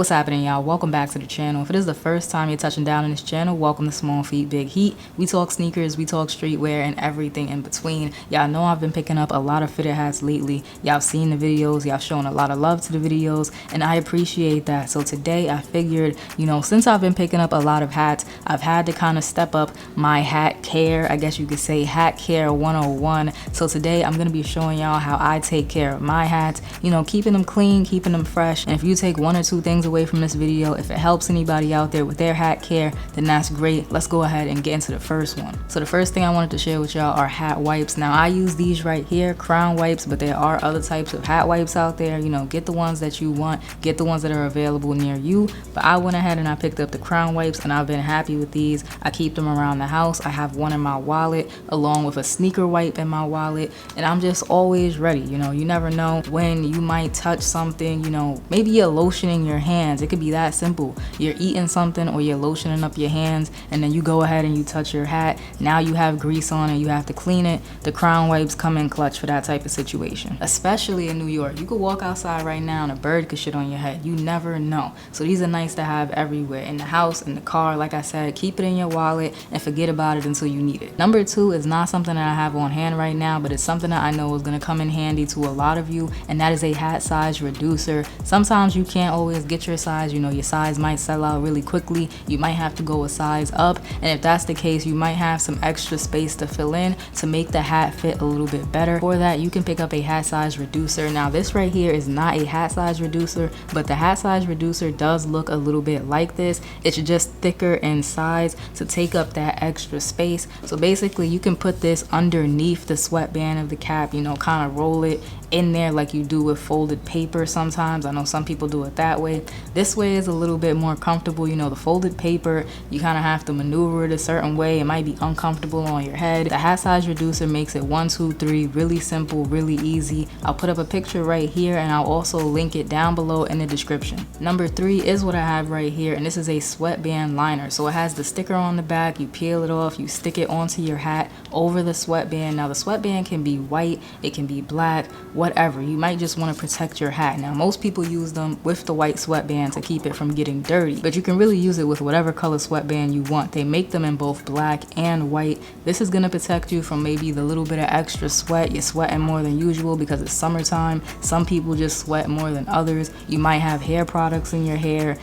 What's happening, y'all? Welcome back to the channel. If it is the first time you're touching down on this channel, welcome to Small Feet Big Heat. We talk sneakers, we talk streetwear, and everything in between. Y'all know I've been picking up a lot of fitted hats lately. Y'all seen the videos, y'all showing a lot of love to the videos, and I appreciate that. So today I figured, since I've been picking up a lot of hats, I've had to kind of step up my hat care. I guess you could say hat care 101. So today I'm going to be showing y'all how I take care of my hats, keeping them clean, keeping them fresh. And if you take one or two things away from this video, if it helps anybody out there with their hat care, then that's great. Let's go ahead and get into the first one. So the first thing I wanted to share with y'all are hat wipes. Now I use these right here, crown wipes, but there are other types of hat wipes out there. Get the ones that you want, get the ones that are available near you. But I went ahead and I picked up the crown wipes, and I've been happy with these. I keep them around the house. I have one in my wallet along with a sneaker wipe in my wallet, and I'm just always ready. You never know when you might touch something, maybe you're lotioning your hands. It could be that simple. You're eating something or you're lotioning up your hands, and then you go ahead and you touch your hat. Now you have grease on and you have to clean it. The crown wipes come in clutch for that type of situation, especially in New York. You could walk outside right now and a bird could shit on your head. You never know. So these are nice to have everywhere, in the house, in the car. Like I said, keep it in your wallet and forget about it until you need it. Number two is not something that I have on hand right now, but it's something that I know is going to come in handy to a lot of you, and that is a hat size reducer. Sometimes you can't always get your size. Your size might sell out really quickly. You might have to go a size up, and if that's the case, you might have some extra space to fill in to make the hat fit a little bit better. For that, you can pick up a hat size reducer. Now this right here is not a hat size reducer, but the hat size reducer does look a little bit like this. It's just thicker in size to take up that extra space. So basically you can put this underneath the sweatband of the cap, kind of roll it in there like you do with folded paper sometimes. I know some people do it that way. This way is a little bit more comfortable. The folded paper, you kind of have to maneuver it a certain way. It might be uncomfortable on your head. The hat size reducer makes it 1, 2, 3, really simple, really easy. I'll put up a picture right here, and I'll also link it down below in the description. Number 3 is what I have right here, and this is a sweatband liner. So it has the sticker on the back. You peel it off, you stick it onto your hat over the sweatband. Now the sweatband can be white, it can be black, whatever. You might just want to protect your hat. Now most people use them with the white sweatband to keep it from getting dirty, but you can really use it with whatever color sweatband you want. They make them in both black and white. This is going to protect you from maybe the little bit of extra sweat. You're sweating more than usual because it's summertime. Some people just sweat more than others. You might have hair products in your hair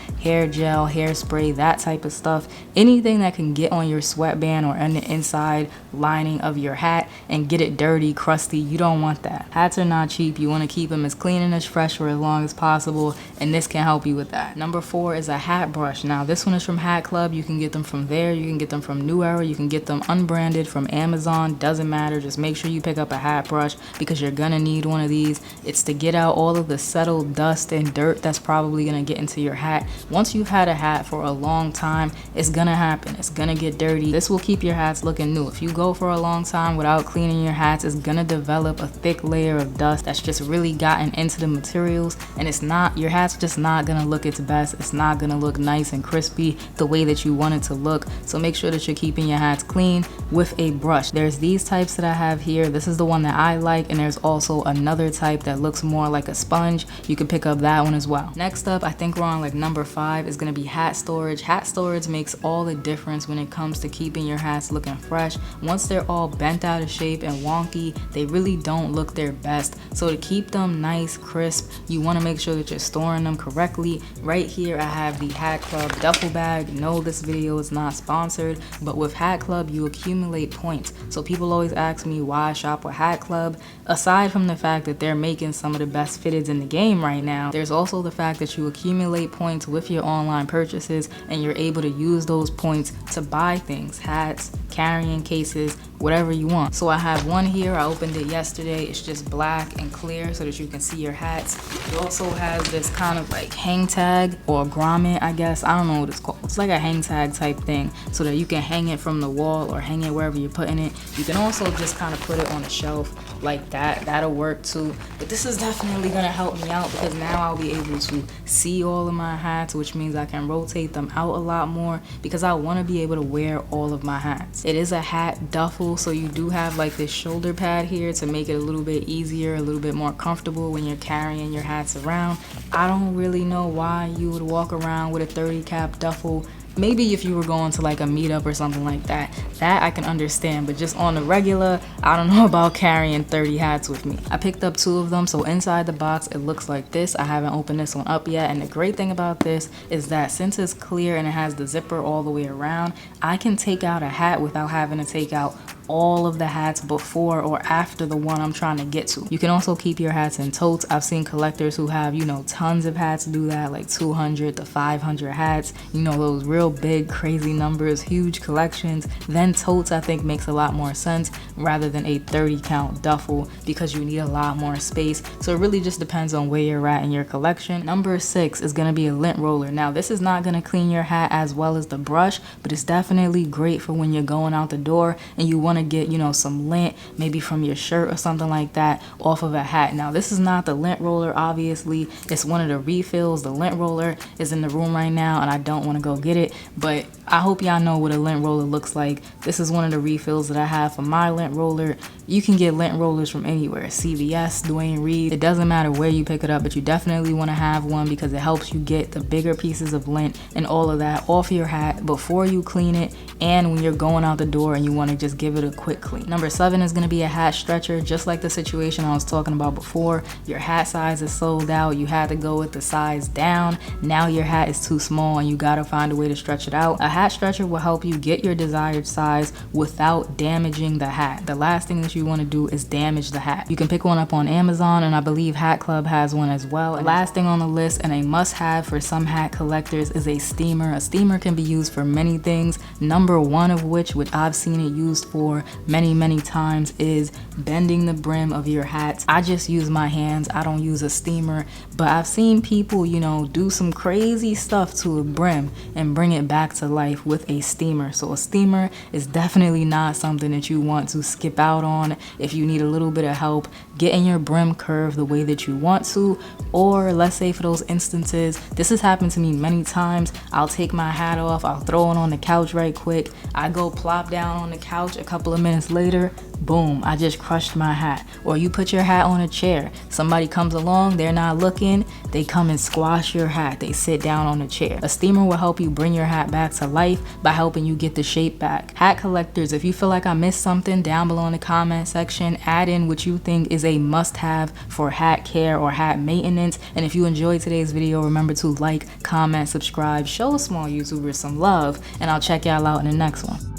gel, hairspray, that type of stuff. Anything that can get on your sweatband or on the inside lining of your hat and get it dirty, crusty, you don't want that. Hats are not cheap. You want to keep them as clean and as fresh for as long as possible, and this can help you with that. Number 4 is a hat brush. Now this one is from HatClub. You can get them from there. You can get them from New Era. You can get them unbranded from Amazon. Doesn't matter. Just make sure you pick up a hat brush because you're gonna need one of these. It's to get out all of the settled dust and dirt that's probably gonna get into your hat. Once you've had a hat for a long time, it's gonna happen. It's gonna get dirty. This will keep your hats looking new. If you go for a long time without cleaning your hats, it's gonna develop a thick layer of dust that's just really gotten into the materials, and your hat's just not gonna look its best. It's not gonna look nice and crispy the way that you want it to look. So make sure that you're keeping your hats clean with a brush. There's these types that I have here. This is the one that I like, and there's also another type that looks more like a sponge. You can pick up that one as well. Next up, I think we're on like number 5, is gonna be hat storage. Hat storage makes all the difference when it comes to keeping your hats looking fresh. Once they're all bent out of shape and wonky, they really don't look their best. So to keep them nice, crisp, you want to make sure that you're storing them correctly. Right here I have the HatClub duffel bag. No, this video is not sponsored, but with HatClub you accumulate points. So people always ask me why I shop with HatClub. Aside from the fact that they're making some of the best fitteds in the game right now, there's also the fact that you accumulate points with your online purchases, and you're able to use those points to buy things, hats, carrying cases, whatever you want. So I have one here. I opened it yesterday. It's just black and clear so that you can see your hats. It also has this kind of like hang tag or grommet, I guess. I don't know what it's called. It's like a hang tag type thing so that you can hang it from the wall or hang it wherever you're putting it. You can also just kind of put it on a shelf like that. That'll work too. But this is definitely gonna help me out because now I'll be able to see all of my hats, which means I can rotate them out a lot more because I want to be able to wear all of my hats. It is a hat duffel, so you do have like this shoulder pad here to make it a little bit easier, a little bit more comfortable when you're carrying your hats around. I don't really know why you would walk around with a 30 cap duffel. Maybe if you were going to like a meetup or something like that I can understand, but just on the regular, I don't know about carrying 30 hats with me. I picked up 2 of them, so inside the box it looks like this. I haven't opened this one up yet, and the great thing about this is that since it's clear and it has the zipper all the way around, I can take out a hat without having to take out all of the hats before or after the one I'm trying to get to. You can also keep your hats in totes. I've seen collectors who have, you know, tons of hats do that, like 200 to 500 hats, you know, those real big crazy numbers, huge collections. Then totes I think makes a lot more sense rather than a 30 count duffel because you need a lot more space. So it really just depends on where you're at in your collection. Number 6 is gonna be a lint roller. Now this is not gonna clean your hat as well as the brush, but it's definitely great for when you're going out the door and you want to get, you know, some lint maybe from your shirt or something like that off of a hat. Now this is not the lint roller, obviously. It's one of the refills. The lint roller is in the room right now and I don't want to go get it, but I hope y'all know what a lint roller looks like. This is one of the refills that I have for my lint roller. You can get lint rollers from anywhere, CVS, Dwayne Reed. It doesn't matter where you pick it up, but you definitely want to have one because it helps you get the bigger pieces of lint and all of that off your hat before you clean it and when you're going out the door and you want to just give it a quick clean. Number 7 is going to be a hat stretcher. Just like the situation I was talking about before, your hat size is sold out. You had to go with the size down. Now your hat is too small and you got to find a way to stretch it out. A hat stretcher will help you get your desired size without damaging the hat. The last thing that you want to do is damage the hat. You can pick one up on Amazon, and I believe HatClub has one as well. The last thing on the list, and a must-have for some hat collectors, is a steamer. A steamer can be used for many things. Number 1 of which I've seen it used for many times, is bending the brim of your hats. I just use my hands. I don't use a steamer, but I've seen people, you know, do some crazy stuff to a brim and bring it back to life with a steamer. So a steamer is definitely not something that you want to skip out on if you need a little bit of help getting your brim curved the way that you want to. Or let's say for those instances, this has happened to me many times, I'll take my hat off, I'll throw it on the couch right quick, I go plop down on the couch, a couple of minutes later, boom, I just crushed my hat. Or you put your hat on a chair, somebody comes along, they're not looking, they come and squash your hat, they sit down on the chair. A steamer will help you bring your hat back to life by helping you get the shape back. Hat collectors, if you feel like I missed something, down below in the comment section, add in what you think is a must-have for hat care or hat maintenance. And if you enjoyed today's video, remember to like, comment, subscribe, show a small YouTuber some love, and I'll check y'all out in the next one.